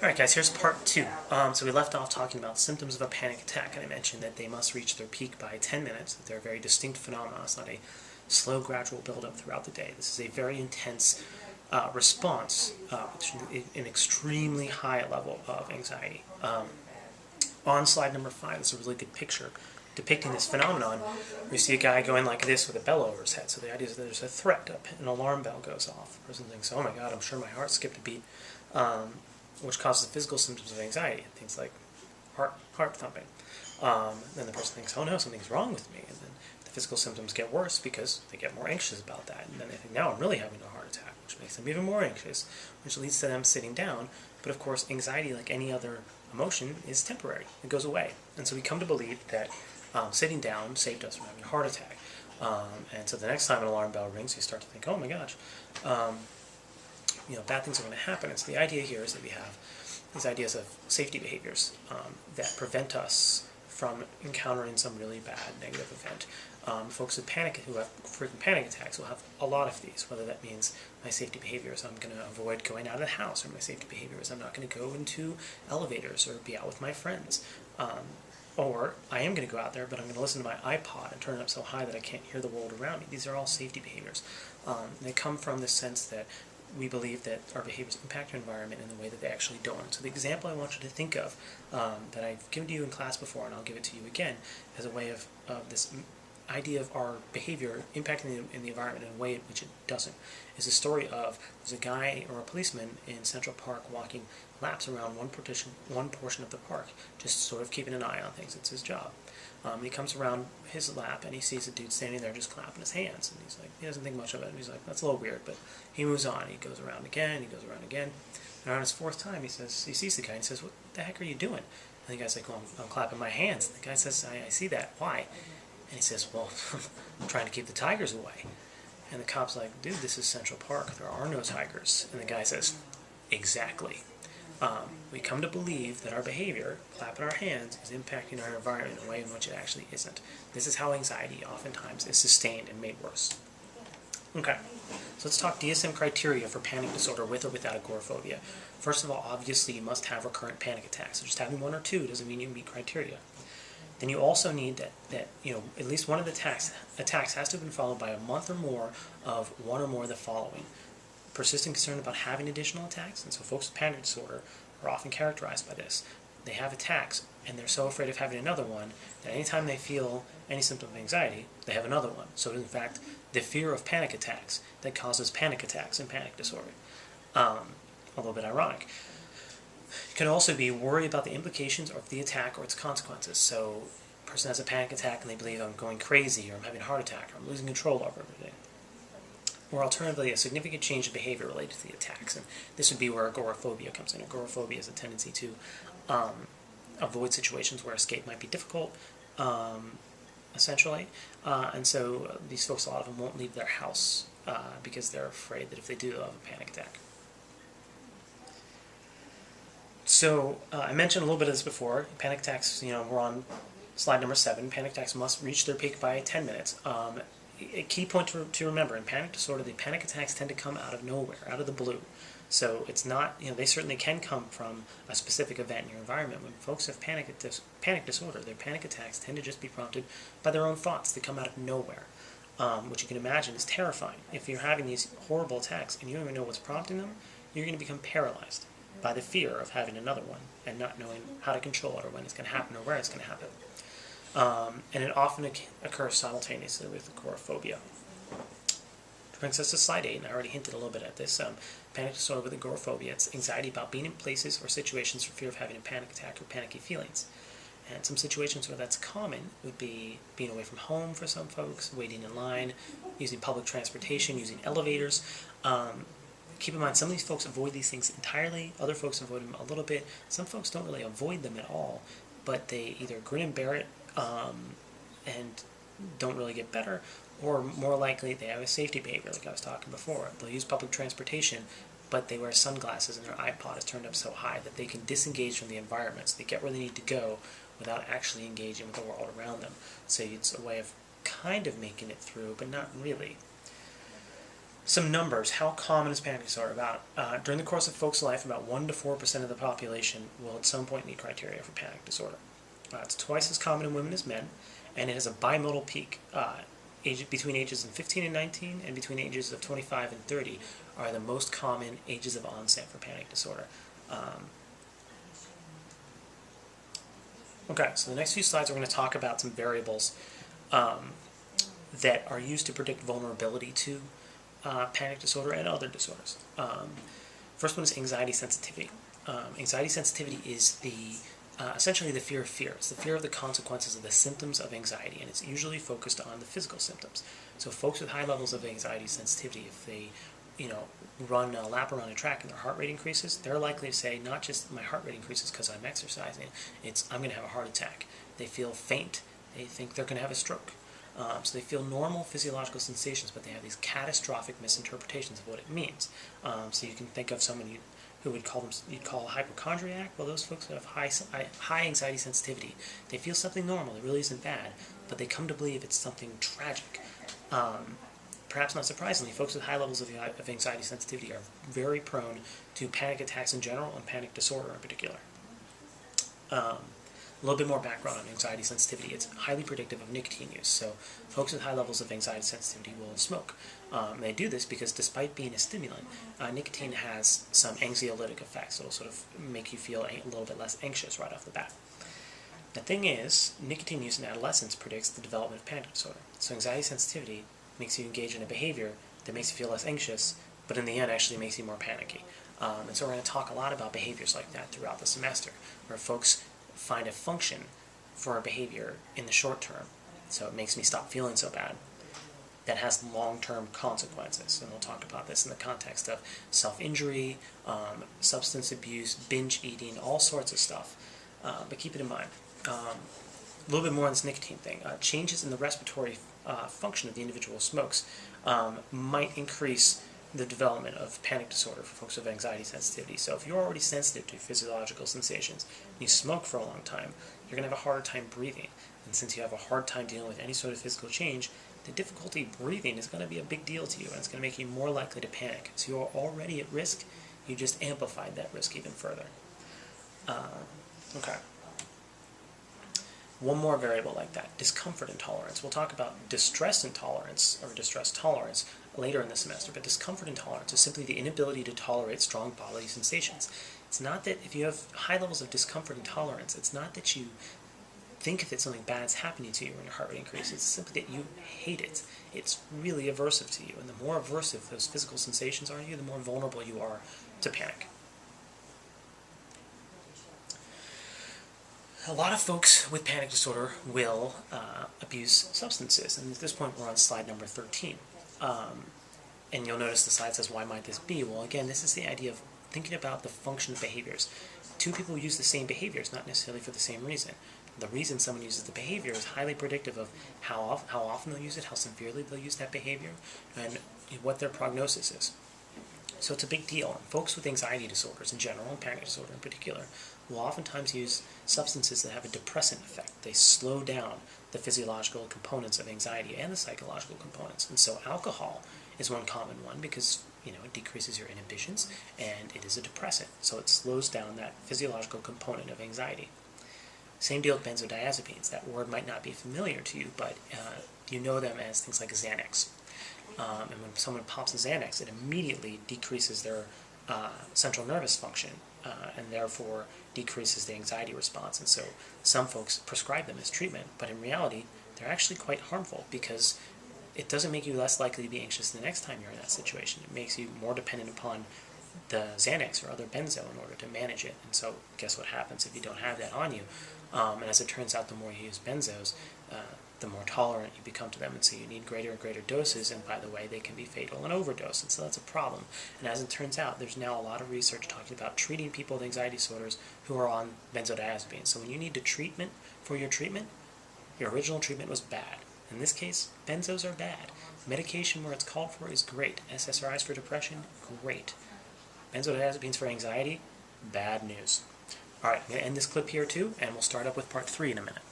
Alright guys, here's part 2. So we left off talking about symptoms of a panic attack, and I mentioned that they must reach their peak by 10 minutes, that they're a very distinct phenomena. It's not a slow, gradual build-up throughout the day. This is a very intense response, an extremely high level of anxiety. On slide number 5, there's a really good picture depicting this phenomenon. You see a guy going like this with a bell over his head. So the idea is that there's a threat, an alarm bell goes off. The person thinks, oh my god, I'm sure my heart skipped a beat, which causes physical symptoms of anxiety, things like heart thumping. Then the person thinks, oh no, something's wrong with me. And then the physical symptoms get worse because they get more anxious about that. And then they think, now I'm really having a heart attack, which makes them even more anxious, which leads to them sitting down. But of course, anxiety, like any other emotion, is temporary. It goes away. And so we come to believe that sitting down saved us from having a heart attack. And so the next time an alarm bell rings, you start to think, oh my gosh, bad things are going to happen. And so the idea here is that we have these ideas of safety behaviors that prevent us from encountering some really bad negative event. Folks who have frequent panic attacks will have a lot of these, whether that means my safety behavior is I'm going to avoid going out of the house, or my safety behavior is I'm not going to go into elevators or be out with my friends. Or I am going to go out there, but I'm going to listen to my iPod and turn it up so high that I can't hear the world around me. These are all safety behaviors. They come from the sense that we believe that our behaviors impact our environment in the way that they actually don't. So the example I want you to think of, that I've given to you in class before, and I'll give it to you again, as a way of this idea of our behavior impacting in the environment in a way in which it doesn't, is the story of there's a guy or a policeman in Central Park walking laps around one portion of the park, just sort of keeping an eye on things. It's his job. He comes around his lap and he sees a dude standing there just clapping his hands, and he's like, he doesn't think much of it, and he's like, that's a little weird, but he moves on. He goes around again, and on his fourth time he sees the guy and he says, what the heck are you doing? And the guy's like, well, I'm clapping my hands. And the guy says, I see that. Why? And he says, well, I'm trying to keep the tigers away. And the cop's like, dude, this is Central Park. There are no tigers. And the guy says, exactly. We come to believe that our behavior, clapping our hands, is impacting our environment in a way in which it actually isn't. This is how anxiety oftentimes is sustained and made worse. Okay, so let's talk DSM criteria for panic disorder with or without agoraphobia. First of all, obviously you must have recurrent panic attacks. So just having one or two doesn't mean you meet criteria. Then you also need that at least one of the attacks has to have been followed by a month or more of one or more of the following. Persistent concern about having additional attacks, and so folks with panic disorder are often characterized by this. They have attacks, and they're so afraid of having another one that anytime they feel any symptom of anxiety, they have another one. So it is, in fact, the fear of panic attacks that causes panic attacks and panic disorder. A little bit ironic. It could also be worry about the implications of the attack or its consequences. So a person has a panic attack and they believe I'm going crazy, or I'm having a heart attack, or I'm losing control over everything. Or alternatively, a significant change in behavior related to the attacks. And this would be where agoraphobia comes in. Agoraphobia is a tendency to avoid situations where escape might be difficult, essentially. And so these folks, a lot of them won't leave their house because they're afraid that if they do, they'll have a panic attack. So I mentioned a little bit of this before. Panic attacks, we're on slide number 7. Panic attacks must reach their peak by 10 minutes. A key point to remember, in panic disorder, the panic attacks tend to come out of nowhere, out of the blue. So it's not, they certainly can come from a specific event in your environment. When folks have panic disorder, their panic attacks tend to just be prompted by their own thoughts. They come out of nowhere, which you can imagine is terrifying. If you're having these horrible attacks and you don't even know what's prompting them, you're going to become paralyzed by the fear of having another one and not knowing how to control it or when it's going to happen or where it's going to happen. And it often occurs simultaneously with agoraphobia. Which brings us to slide 8, and I already hinted a little bit at this. Panic disorder with agoraphobia, it's anxiety about being in places or situations for fear of having a panic attack or panicky feelings. And some situations where that's common would be being away from home for some folks, waiting in line, using public transportation, using elevators. Keep in mind, some of these folks avoid these things entirely, other folks avoid them a little bit. Some folks don't really avoid them at all, but they either grin and bear it and don't really get better, or more likely they have a safety behavior like I was talking before. They'll use public transportation, but they wear sunglasses and their iPod is turned up so high that they can disengage from the environment, so they get where they need to go without actually engaging with the world around them. So it's a way of kind of making it through, but not really. Some numbers. How common is panic disorder? During the course of folks' life, about 1 to 4% of the population will at some point meet criteria for panic disorder. It's twice as common in women as men, and it has a bimodal peak. Between ages of 15 and 19 and between ages of 25 and 30 are the most common ages of onset for panic disorder. Okay, so the next few slides we're going to talk about some variables that are used to predict vulnerability to panic disorder and other disorders. First one is anxiety sensitivity. Anxiety sensitivity is essentially the fear of fear. It's the fear of the consequences of the symptoms of anxiety, and it's usually focused on the physical symptoms. So folks with high levels of anxiety sensitivity, if they run a lap around a track and their heart rate increases, they're likely to say, not just my heart rate increases because I'm exercising, it's I'm going to have a heart attack. They feel faint. They think they're going to have a stroke. So they feel normal physiological sensations, but they have these catastrophic misinterpretations of what it means. So you can think of someone who you'd call a hypochondriac. Well, those folks who have high anxiety sensitivity, they feel something normal. It really isn't bad, but they come to believe it's something tragic. Perhaps not surprisingly, folks with high levels of anxiety sensitivity are very prone to panic attacks in general and panic disorder in particular. A little bit more background on anxiety sensitivity. It's highly predictive of nicotine use. So folks with high levels of anxiety sensitivity will smoke. They do this because despite being a stimulant, nicotine has some anxiolytic effects. It'll sort of make you feel a little bit less anxious right off the bat. The thing is, nicotine use in adolescence predicts the development of panic disorder. So anxiety sensitivity makes you engage in a behavior that makes you feel less anxious, but in the end actually makes you more panicky. And so we're going to talk a lot about behaviors like that throughout the semester, where folks find a function for a behavior in the short term, so it makes me stop feeling so bad, that has long-term consequences. And we'll talk about this in the context of self-injury, substance abuse, binge eating, all sorts of stuff. But keep it in mind. A little bit more on this nicotine thing. Changes in the respiratory function of the individual smokes might increase the development of panic disorder for folks with anxiety sensitivity. So if you're already sensitive to physiological sensations, and you smoke for a long time, you're going to have a harder time breathing. And since you have a hard time dealing with any sort of physical change, the difficulty breathing is going to be a big deal to you, and it's going to make you more likely to panic. So you're already at risk, you just amplified that risk even further. Okay. One more variable like that, discomfort intolerance. We'll talk about distress intolerance, or distress tolerance, later in the semester, but discomfort intolerance is simply the inability to tolerate strong bodily sensations. It's not that if you have high levels of discomfort intolerance, it's not that you think that something bad's happening to you when your heart rate increases. It's simply that you hate it. It's really aversive to you, and the more aversive those physical sensations are to you, the more vulnerable you are to panic. A lot of folks with panic disorder will abuse substances, and at this point we're on slide number 13. And you'll notice the slide says, why might this be? Well, again, this is the idea of thinking about the function of behaviors. Two people use the same behaviors, not necessarily for the same reason. The reason someone uses the behavior is highly predictive of how often they'll use it, how severely they'll use that behavior, and what their prognosis is. So it's a big deal. And folks with anxiety disorders in general, and panic disorder in particular, will oftentimes use substances that have a depressant effect. They slow down the physiological components of anxiety and the psychological components. And so alcohol is one common one because it decreases your inhibitions, and it is a depressant. So it slows down that physiological component of anxiety. Same deal with benzodiazepines. That word might not be familiar to you, but you know them as things like Xanax. And when someone pops a Xanax, it immediately decreases their central nervous function, and therefore decreases the anxiety response. And so some folks prescribe them as treatment, but in reality, they're actually quite harmful because it doesn't make you less likely to be anxious the next time you're in that situation. It makes you more dependent upon the Xanax or other benzo in order to manage it. And so guess what happens if you don't have that on you? And as it turns out, the more you use benzos, the more tolerant you become to them, and so you need greater and greater doses, and by the way, they can be fatal in overdose, and so that's a problem. And as it turns out, there's now a lot of research talking about treating people with anxiety disorders who are on benzodiazepines. So when you need a treatment for your treatment, your original treatment was bad. In this case, benzos are bad. Medication where it's called for is great. SSRIs for depression, great. Benzodiazepines for anxiety, bad news. Alright, I'm going to end this clip here too, and we'll start up with part 3 in a minute.